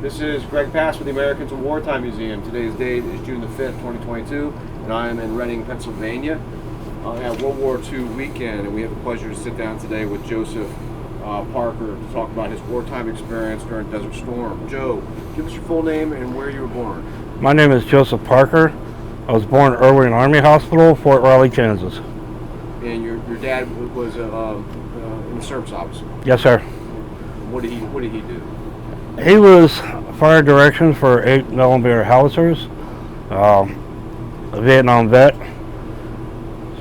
This is Greg Pass with the Americans of Wartime Museum. Today's date is June the 5th, 2022, and I am in Reading, Pennsylvania at World War II weekend, and we have the pleasure to sit down today with Joseph Parker to talk about his wartime experience during Desert Storm. Joe, give us your full name and where you were born. My name is Joseph Parker. I was born at Irwin Army Hospital, Fort Riley, Kansas. And your dad was in the service officer. Yes, sir. What did he do? He was fire directions for 8mm howitzers, a Vietnam vet,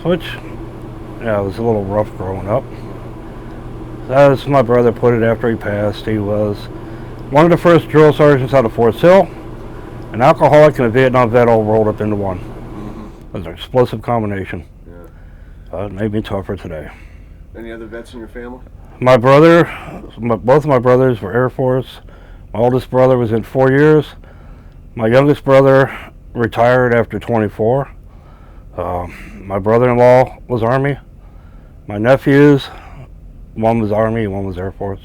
which was a little rough growing up. As my brother put it after he passed, he was one of the first drill sergeants out of Fort Sill, an alcoholic and a Vietnam vet all rolled up into one. It was an explosive combination. Yeah. It made me tougher today. Any other vets in your family? My brother, both of my brothers were Air Force. My oldest brother was in 4 years. My youngest brother retired after 24. My brother-in-law was Army. My nephews, one was Army, one was Air Force.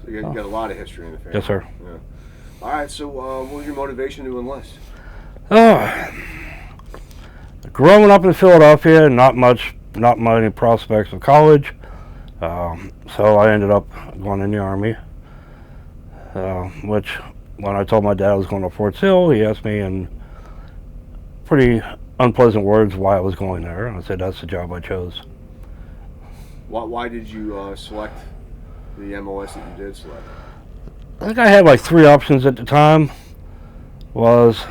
So you got a lot of history in the family. Yes, sir. Yeah. All right, so what was your motivation to enlist? Growing up in Philadelphia, not many prospects of college, so I ended up going in the Army. Which, when I told my dad I was going to Fort Sill, he asked me in pretty unpleasant words why I was going there. And I said that's the job I chose. Why did you select the MLRS that you did select? I think I had like 3 options at the time. Was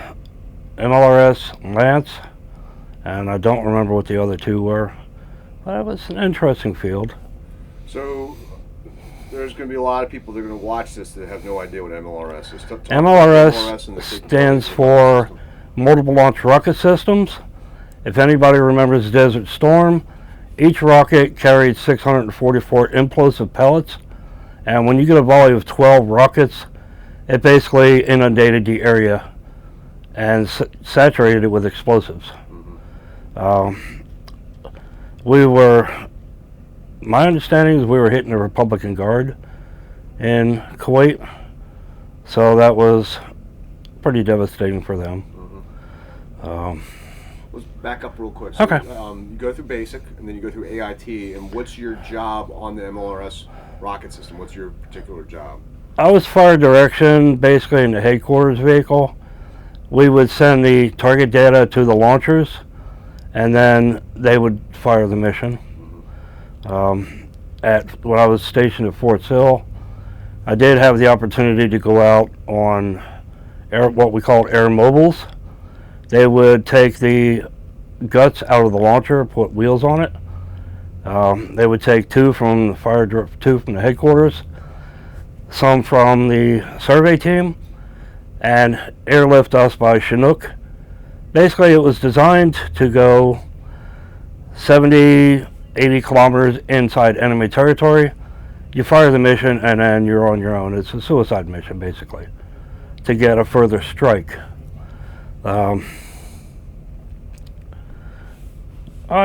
MLRS, Lance, and I don't remember what the other 2 were. But it was an interesting field. So there's going to be a lot of people that are going to watch this that have no idea what MLRS is. MLRS stands for Multiple Launch Rocket Systems. If anybody remembers Desert Storm, each rocket carried 644 implosive pellets, and when you get a volley of 12 rockets, it basically inundated the area and saturated it with explosives. My understanding is we were hitting the Republican Guard in Kuwait, so that was pretty devastating for them. Let's back up real quick. So, okay. You go through basic, and then you go through AIT, and what's your job on the MLRS rocket system? What's your particular job? I was fire direction, basically in the headquarters vehicle. We would send the target data to the launchers, and then they would fire the mission. When I was stationed at Fort Sill, I did have the opportunity to go out on what we called air mobiles. They would take the guts out of the launcher, put wheels on it. They would take 2 from the headquarters, some from the survey team, and airlift us by Chinook. Basically, it was designed to go 70, 80 kilometers inside enemy territory. You fire the mission and then you're on your own. It's a suicide mission, basically, to get a further strike. I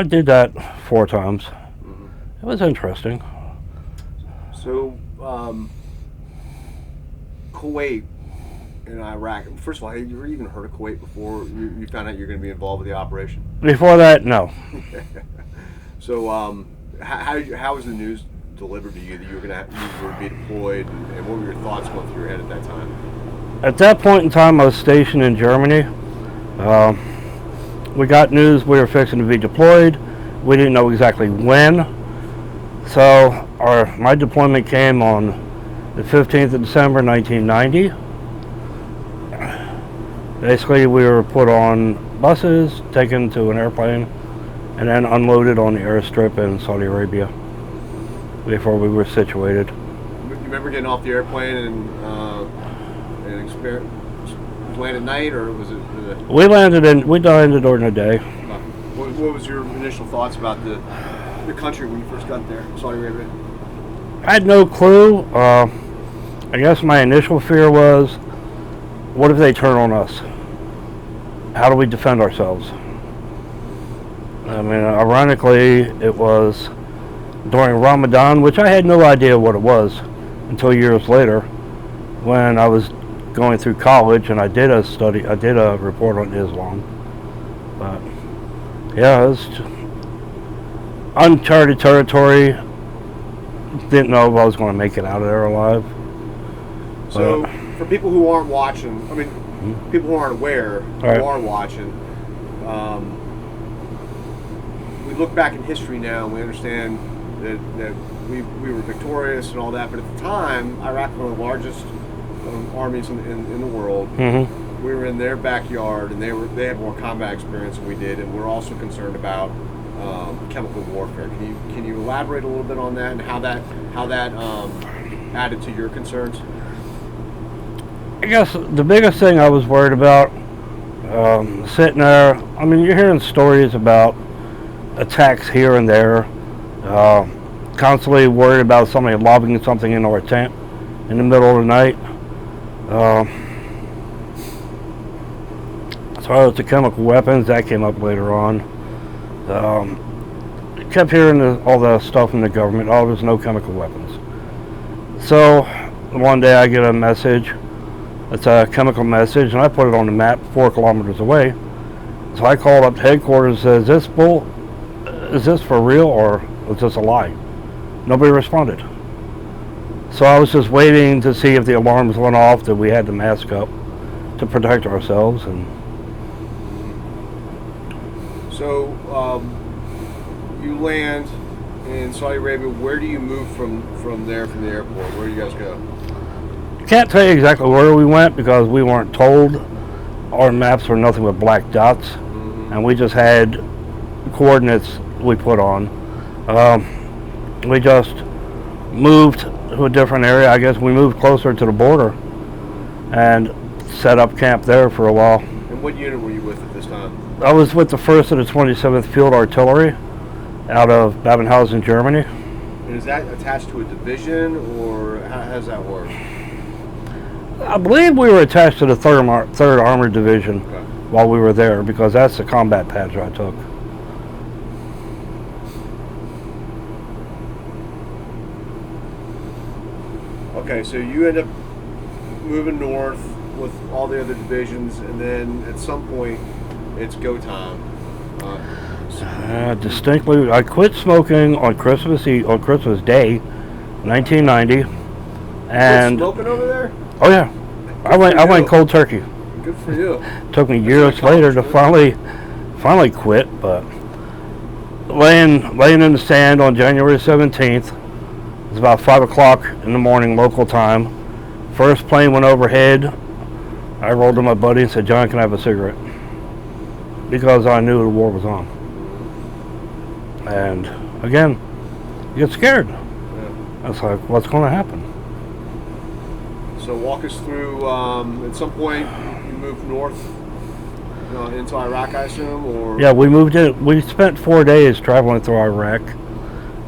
did that 4 times. It was interesting. So, Kuwait and Iraq, first of all, had you even heard of Kuwait before you found out you're going to be involved with the operation? Before that, no. So, how was the news delivered to you that you were going to be deployed, and what were your thoughts going through your head at that time? At that point in time, I was stationed in Germany. We got news we were fixing to be deployed. We didn't know exactly when. So my deployment came on the 15th of December, 1990. Basically, we were put on buses, taken to an airplane, and then unloaded on the airstrip in Saudi Arabia before we were situated. You remember getting off the airplane and land at night, or was it? We landed during the day. What was your initial thoughts about the country when you first got there, Saudi Arabia? I had no clue. I guess my initial fear was, what if they turn on us? How do we defend ourselves? I mean, ironically, it was during Ramadan, which I had no idea what it was until years later, when I was going through college, and I did a report on Islam. But yeah, it was uncharted territory. Didn't know if I was going to make it out of there alive. So, for people who aren't watching, I mean, people who aren't aware, who are watching, we look back in history now and we understand that we were victorious and all that, but at the time, Iraq was one of the largest armies in the world. Mm-hmm. We were in their backyard, and they had more combat experience than we did, and we're also concerned about chemical warfare. Can you elaborate a little bit on that and how that added to your concerns? I guess the biggest thing I was worried about, sitting there, I mean, you're hearing stories about attacks here and there, constantly worried about somebody lobbing something into our tent in the middle of the night. As far as the chemical weapons, that came up later on. Kept hearing all the stuff from the government, there's no chemical weapons. So one day I get a message. It's a chemical message, and I put it on the map 4 kilometers away. So I called up headquarters and said, is this for real or is this a lie? Nobody responded. So I was just waiting to see if the alarms went off, that we had to mask up to protect ourselves. And so you land in Saudi Arabia. Where do you move from there, from the airport? Where do you guys go? Can't tell you exactly where we went because we weren't told. Our maps were nothing but black dots, and we just had coordinates we put on. We just moved to a different area. I guess we moved closer to the border and set up camp there for a while. And what unit were you with at this time? I was with the 1st of the 27th Field Artillery out of Babenhausen, Germany. And is that attached to a division, or how does that work? I believe we were attached to the 3rd Armored Division while we were there, because that's the combat patch I took. Okay, so you end up moving north with all the other divisions, and then at some point, it's go time. Distinctly, I quit smoking on Christmas Day, 1990, and smoking over there? Oh yeah, I went cold turkey. Good for you. Took me years later to finally quit, but laying in the sand on January 17th. It was about 5 o'clock in the morning local time. First plane went overhead. I rolled to my buddy and said, "John, can I have a cigarette?" Because I knew the war was on. And again, you get scared. Yeah. I was like, what's going to happen? So walk us through, at some point you moved north into Iraq, I assume? Or Yeah, we moved in. We spent 4 days traveling through Iraq.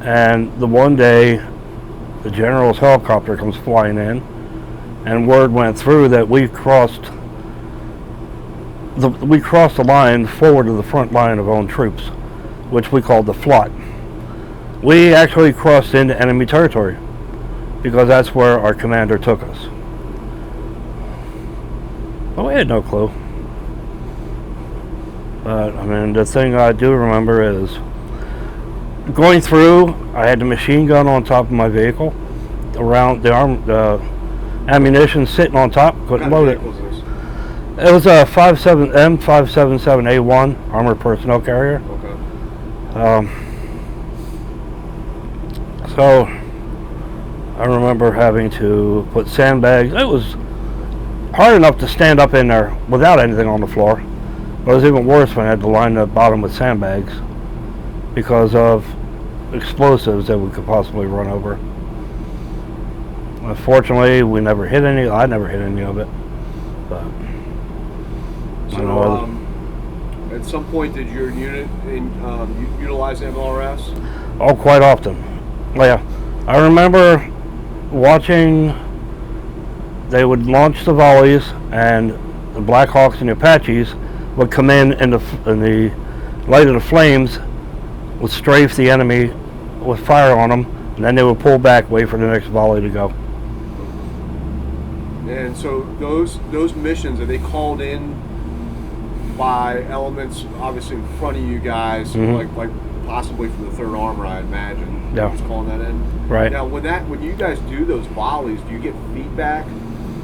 And the one day, the general's helicopter comes flying in, and word went through that we crossed the line forward to the front line of own troops, which we called the FLOT. We actually crossed into enemy territory because that's where our commander took us. But we had no clue. But I mean, the thing I do remember is going through, I had the machine gun on top of my vehicle, around the ammunition sitting on top, couldn't load it. It was a M577A1 armored personnel carrier. Okay. So I remember having to put sandbags. It was hard enough to stand up in there without anything on the floor, but it was even worse when I had to line the bottom with sandbags because of explosives that we could possibly run over. Unfortunately, I never hit any of it. But So, at some point, did your unit utilize MLRS? Oh, quite often. Yeah, I remember watching. They would launch the volleys, and the Black Hawks and the Apaches would come in the light of the flames, would strafe the enemy with fire on them, and then they would pull back, wait for the next volley to go. And so those missions, are they called in by elements obviously in front of you guys, like possibly from the 3rd Armor, I imagine? Yeah. Who's calling that in? Right. Now, when you guys do those volleys, do you get feedback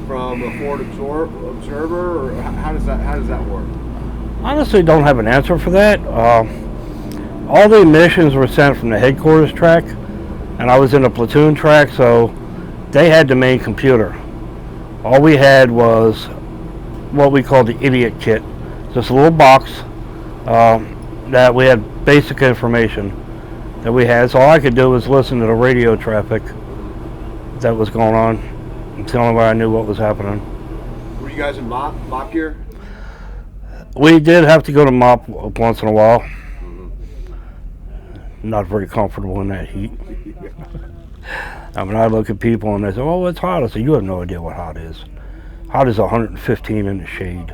from a forward observer, or how does that work? Honestly, don't have an answer for that. All the missions were sent from the headquarters track, and I was in a platoon track, so they had the main computer. All we had was what we called the idiot kit, just a little box that we had basic information that we had. So all I could do was listen to the radio traffic that was going on. It's the only way I knew what was happening. Were you guys in mop gear? We did have to go to mop once in a while. Not very comfortable in that heat. I mean, I look at people and they say, "Oh, it's hot." I say, "You have no idea what hot is. Hot is 115 in the shade,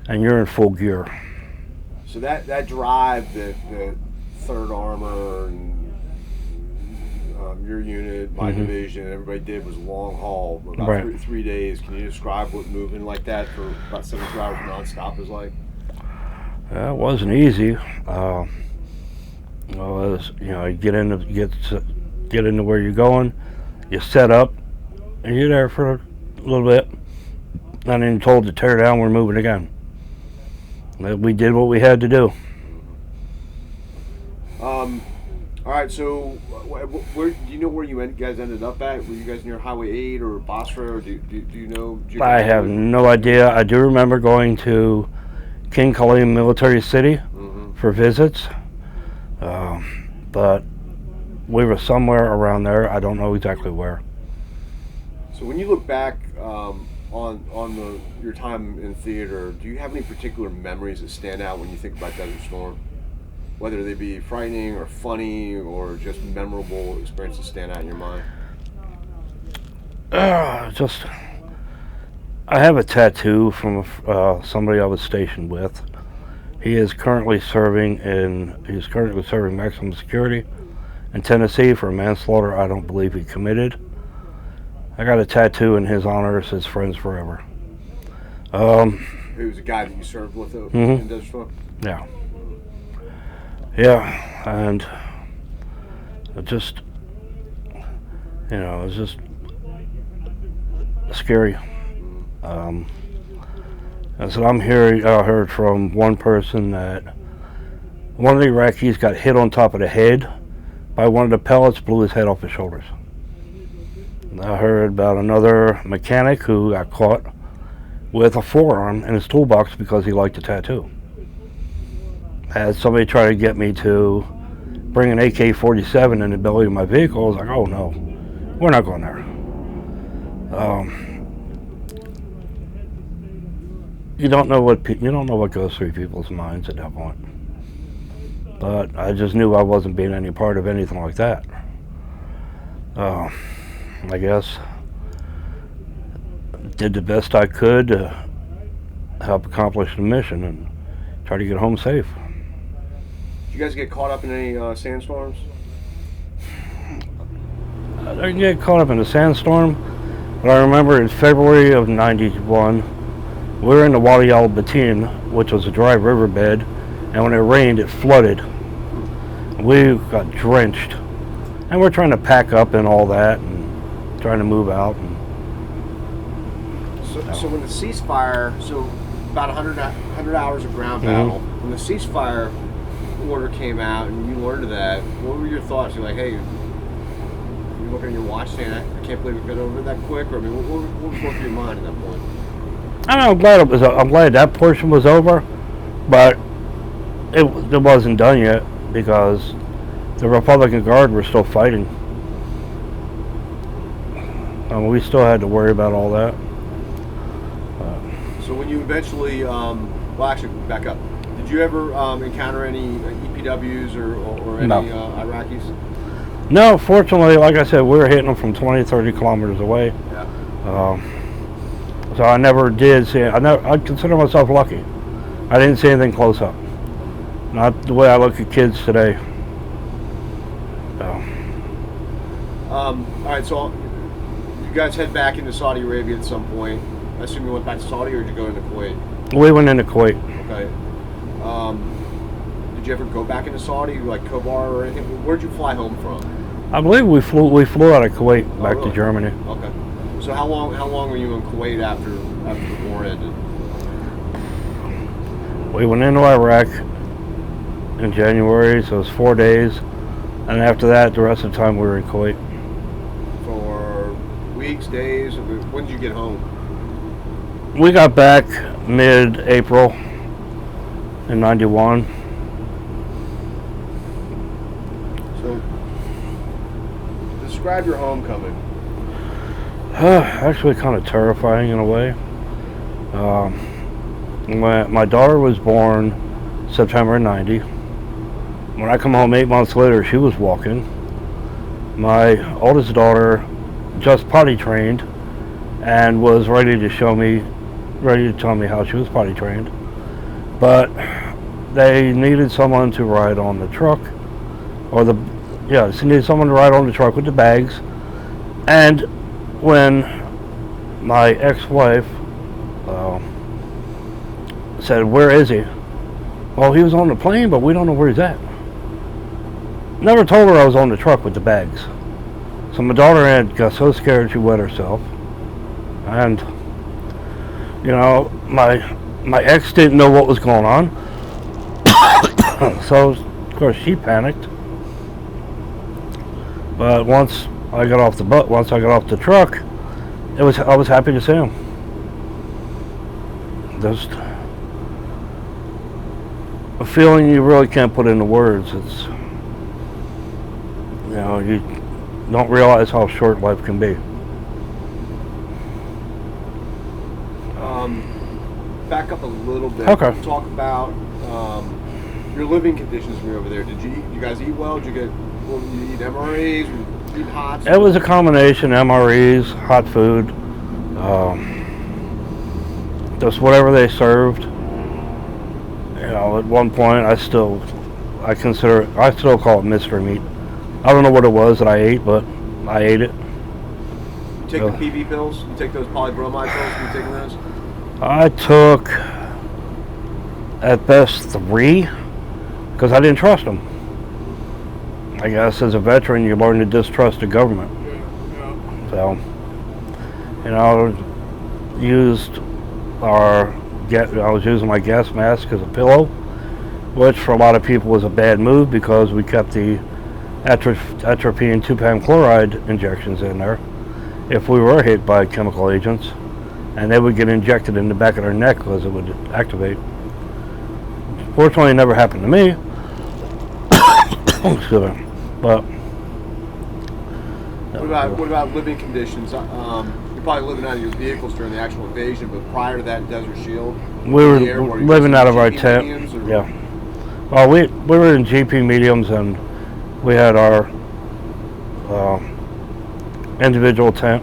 and you're in full gear." So that drive that 3rd Armor and your unit, my division, everybody did was long haul, about Right. three days. Can you describe what moving like that for about 72 hours nonstop is like? It wasn't easy. You get into where you're going, you set up, and you're there for a little bit, and then told to tear down. We're moving again. We did what we had to do. All right, so where do you know where you guys ended up at? Were you guys near Highway 8 or Bosra, or do you know? I have no idea. I do remember going to King Khalid Military City for visits, but we were somewhere around there. I don't know exactly where. So when you look back on your time in theater, do you have any particular memories that stand out when you think about Desert Storm? Whether they be frightening or funny or just memorable experiences stand out in your mind? I have a tattoo from somebody I was stationed with. He is currently serving maximum security in Tennessee for manslaughter I don't believe he committed. I got a tattoo in his honor. It says "Friends Forever." He was a guy that you served with in Desert Storm? Yeah. Yeah, and it just, it's just scary. I said, I heard from one person that one of the Iraqis got hit on top of the head by one of the pellets, blew his head off his shoulders. And I heard about another mechanic who got caught with a forearm in his toolbox because he liked a tattoo. Had somebody try to get me to bring an AK-47 in the belly of my vehicle. I was like, "Oh no, we're not going there." You don't know what goes through people's minds at that point. But I just knew I wasn't being any part of anything like that. I guess did the best I could to help accomplish the mission and try to get home safe. Did you guys get caught up in any sandstorms? I didn't get caught up in a sandstorm, but I remember in February of '91, we were in the Wadi al-Batin, which was a dry riverbed, and when it rained, it flooded. We got drenched, and we're trying to pack up and all that, and trying to move out. So when the ceasefire, about 100 hours of ground battle, when the ceasefire order came out and you learned of that, what were your thoughts? You're like, hey, you looking at your watch saying, I can't believe we got over that quick? Or I mean, what was going through your mind at that point? I'm glad that portion was over, but it wasn't done yet because the Republican Guard were still fighting. We still had to worry about all that. So when you eventually, actually, back up. Did you ever encounter any EPWs or any Iraqis? No, fortunately, like I said, we were hitting them from 20, 30 kilometers away. Yeah. So I never did see it. I consider myself lucky. I didn't see anything close up. Not the way I look at kids today. All right, so you guys head back into Saudi Arabia at some point. I assume you went back to Saudi, or did you go into Kuwait? We went into Kuwait. Okay. Did you ever go back into Saudi, like Kobar or anything? Where'd you fly home from? I believe we flew out of Kuwait back really? to Germany. Okay. So how long were you in Kuwait after the war ended? We went into Iraq in January, so it was 4 days, and after that, the rest of the time we were in Kuwait. For weeks, days. When did you get home? We got back mid-April in '91. So, describe your homecoming. Actually, kind of terrifying in a way. My daughter was born September '90. When I come home 8 months later, she was walking. My oldest daughter just potty trained and was ready to tell me how she was potty trained. But they needed someone to ride on the truck, she needed someone to ride on the truck with the bags. And when my ex-wife said, "Where is he?" "Well, he was on the plane, but we don't know where he's at." Never told her I was on the truck with the bags. So my daughter got so scared she wet herself. And, my ex didn't know what was going on. So, of course, she panicked. But once I got off the truck, I was happy to see him. Just a feeling you really can't put into words. It's, you don't realize how short life can be. Back up a little bit. Okay. Talk about your living conditions when you were over there. Did you guys eat well? Did you eat MREs? Did you eat hot? It was a combination: MREs, hot food, just whatever they served. At one point, I still call it mystery meat. I don't know what it was that I ate, but I ate it. You take the PB pills? You take those polybromide pills? You taking those? I took, at best, 3, because I didn't trust them. I guess as a veteran, you learn to distrust the government. So, I was using my gas mask as a pillow, which for a lot of people was a bad move because we kept the atropine 2-pan chloride injections in there if we were hit by chemical agents, and they would get injected in the back of their neck because it would activate. Fortunately, it never happened to me. Excuse me. But what about living conditions? You're probably living out of your vehicles during the actual invasion, but prior to that, Desert Shield. We were living out of our tent. Yeah. Well, we were in GP mediums, and we had our individual tent,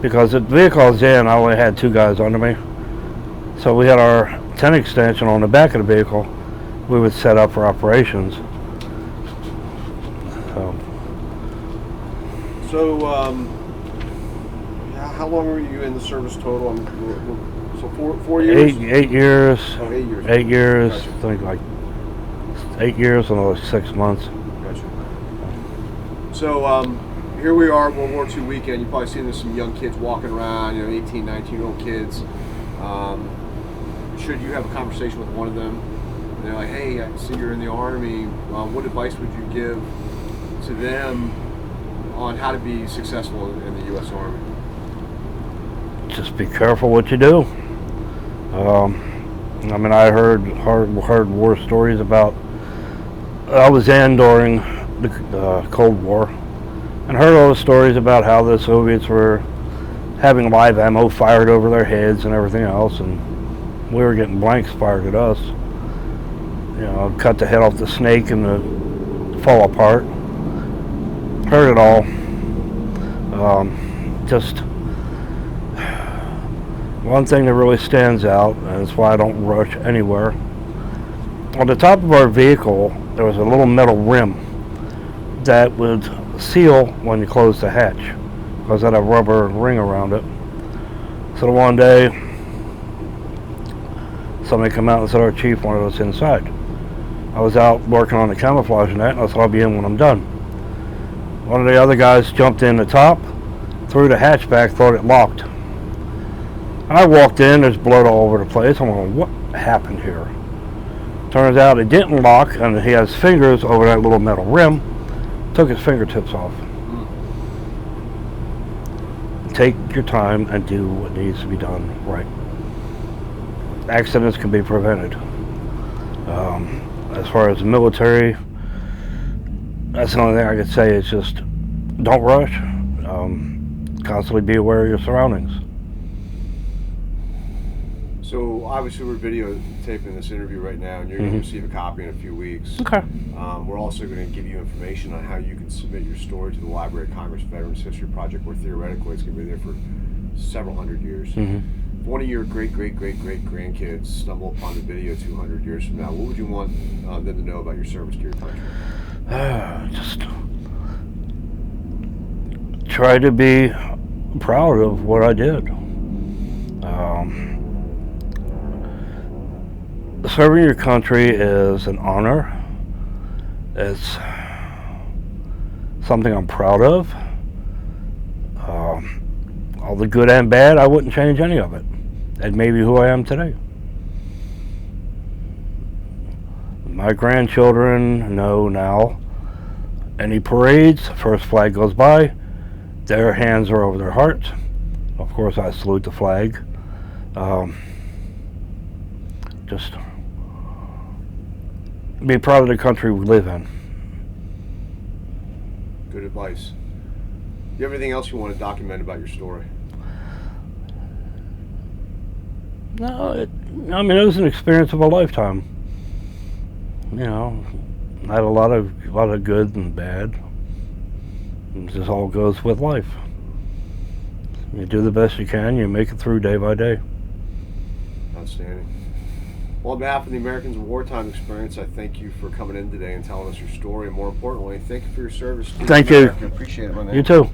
because the vehicle I was in, I only had 2 guys under me. So we had our tent extension on the back of the vehicle. We would set up for operations. So, how long were you in the service total? So 4 years? 8 years. Oh, 8 years. 8 years. Gotcha. I think like 8 years and like 6 months. Gotcha. So, here we are, World War II weekend. You've probably seen some young kids walking around, 18, 19-year-old kids. Should you have a conversation with one of them, and they're like, "Hey, I see you're in the Army. What advice would you give to them on how to be successful in the U.S. Army?" Just be careful what you do. I heard war stories about. I was in during the Cold War, and heard all the stories about how the Soviets were having live ammo fired over their heads and everything else, and we were getting blanks fired at us. Cut the head off the snake and fall apart. Heard it all. Just one thing that really stands out, and that's why I don't rush anywhere. On the top of our vehicle, there was a little metal rim that would seal when you close the hatch. because it had a rubber ring around it. So one day, somebody came out and said our chief wanted us inside. I was out working on the camouflage net, and I said I'll be in when I'm done. One of the other guys jumped in the top, through the hatchback, thought it locked. I walked in, there's blood all over the place. I'm going, what happened here? Turns out it didn't lock, and he has fingers over that little metal rim. Took his fingertips off. Take your time and do what needs to be done right. Accidents can be prevented. As far as the military, that's the only thing I could say is just don't rush. Constantly be aware of your surroundings. So obviously we're videotaping this interview right now, and you're going to receive a copy in a few weeks. Okay. We're also going to give you information on how you can submit your story to the Library of Congress Veterans History Project, where theoretically it's going to be there for several hundred years. If one of your great-great-great-great-grandkids stumble upon the video 200 years from now, what would you want them to know about your service to your country? Just try to be proud of what I did. Serving your country is an honor. It's something I'm proud of. All the good and bad, I wouldn't change any of it. That may be who I am today. My grandchildren know now, any parades, first flag goes by, their hands are over their hearts. Of course, I salute the flag. Just be proud of the country we live in. Good advice. Do you have anything else you want to document about your story? No, it was an experience of a lifetime. You know, I had a lot of good and bad. It just all goes with life. You do the best you can. You make it through day by day. Outstanding. Well, on behalf of the Americans of Wartime Experience, I thank you for coming in today and telling us your story, and more importantly, thank you for your service to Thank you. America. Appreciate it, my man. You too.